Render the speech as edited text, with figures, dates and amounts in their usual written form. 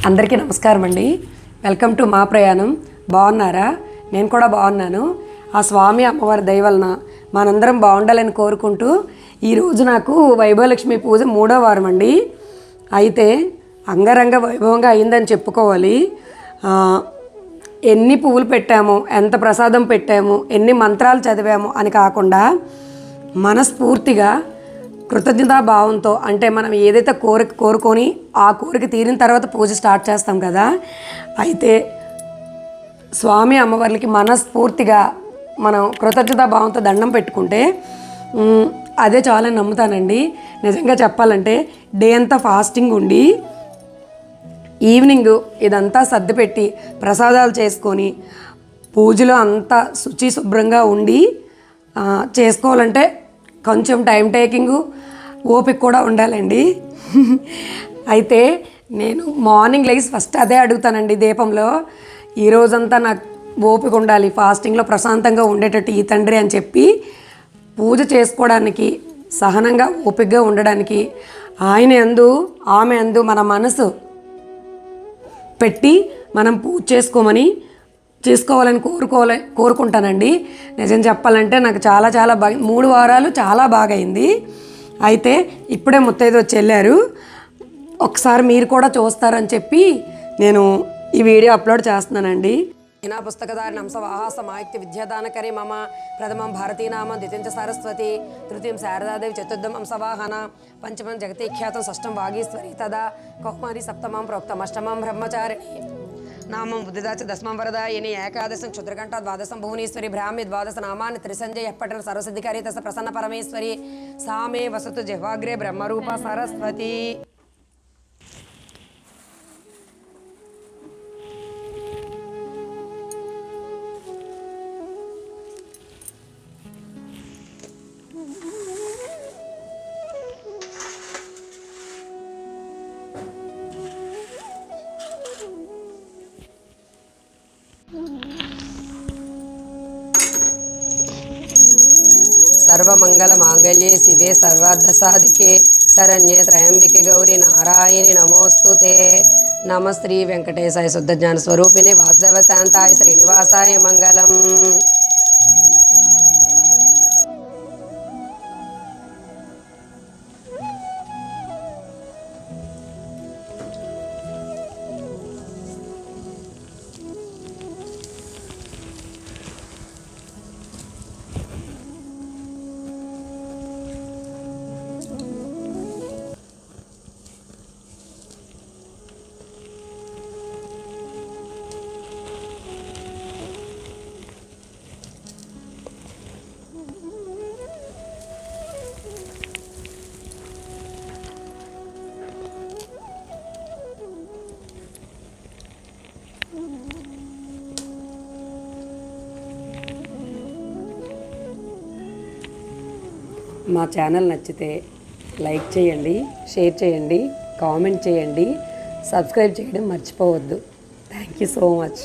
అందరికీ నమస్కారం అండి. వెల్కమ్ టు మా ప్రయాణం. బాగున్నారా? నేను కూడా బాగున్నాను. ఆ స్వామి అమ్మవారి దయ వలన మనందరం బాగుండాలని కోరుకుంటూ ఈరోజు నాకు వైభవలక్ష్మి పూజ 3వ వారం అండి. అయితే అంగరంగ వైభవంగా అయిందని చెప్పుకోవాలి. ఎన్ని పువ్వులు పెట్టాము, ఎంత ప్రసాదం పెట్టాము, ఎన్ని మంత్రాలు చదివాము అని కాకుండా మనస్ఫూర్తిగా కృతజ్ఞతాభావంతో, అంటే మనం ఏదైతే కోరుకొని ఆ కోరిక తీరిన తర్వాత పూజ స్టార్ట్ చేస్తాం కదా, అయితే స్వామి అమ్మవార్లకి మనస్ఫూర్తిగా మనం కృతజ్ఞతాభావంతో దండం పెట్టుకుంటే అదే చాలా నమ్ముతానండి. నిజంగా చెప్పాలంటే డే అంతా ఫాస్టింగ్ ఉండి ఈవినింగ్ ఇదంతా సర్దిపెట్టి ప్రసాదాలు చేసుకొని పూజలో అంతా శుభ్రంగా ఉండి చేసుకోవాలంటే కొంచెం టైం టేకింగు, ఓపిక కూడా ఉండాలండి. అయితే నేను మార్నింగ్ లేచి ఫస్ట్ అదే అడుగుతానండి దీపంలో, ఈరోజంతా నాకు ఓపిక ఉండాలి, ఫాస్టింగ్లో ప్రశాంతంగా ఉండేటట్టు ఈ తండ్రి అని చెప్పి పూజ చేసుకోవడానికి, సహనంగా ఓపికగా ఉండడానికి ఆయన యందు ఆమె యందు మన మనసు పెట్టి మనం పూజ చేసుకోవాలని కోరుకుంటానండి. నిజం చెప్పాలంటే నాకు చాలా బాగా 3 వారాలు చాలా బాగా అయింది. అయితే ఇప్పుడే ముత్తైదు వచ్చి వెళ్ళారు. ఒకసారి మీరు కూడా చూస్తారని చెప్పి నేను ఈ వీడియో అప్లోడ్ చేస్తున్నానండి. నా పుస్తకధారి హంసవాహాస మాయుక్తి విద్యాదానకరి మమ ప్రథమం భారతీనామ ద్వితీయం సరస్వతి తృతీయం శారదాదేవి చతుర్థం హంసవాహన పంచమం జగతీఖ్యాతం షష్టం వాగీశ్వరి తదా కౌమారి సప్తమం ప్రోక్తం అష్టమం బ్రహ్మచారిణి నామం బుద్ధిదాచ దశమం వరదాయని ఏకాదశం క్షుద్రగంట ద్వాదశం భువనేశ్వరి బ్రాహ్మి ద్వాదశ నామాన్ని త్రిసంజయ ఎప్పటిన సర్వసిద్ధికారి తస ప్రసన్న పరమేశ్వరి సామే వసతు జిహ్వాగ్రే బ్రహ్మరూప సరస్వతి. సర్వమంగళ మాంగళ్యే శివే సర్వార్థసాధికే శరణ్యే త్రయంబికే గౌరీ నారాయణి నమోస్తుతే. నమ శ్రీ వెంకటేశాయ శుద్ధ జ్ఞాన స్వరూపిణి వాసుదేవశాంతాయ శ్రీనివాసాయ మంగళం. మా ఛానల్ నచ్చితే లైక్ చేయండి, షేర్ చేయండి, కామెంట్ చేయండి, సబ్స్క్రైబ్ చేయడం మర్చిపోవద్దు. Thank you so much.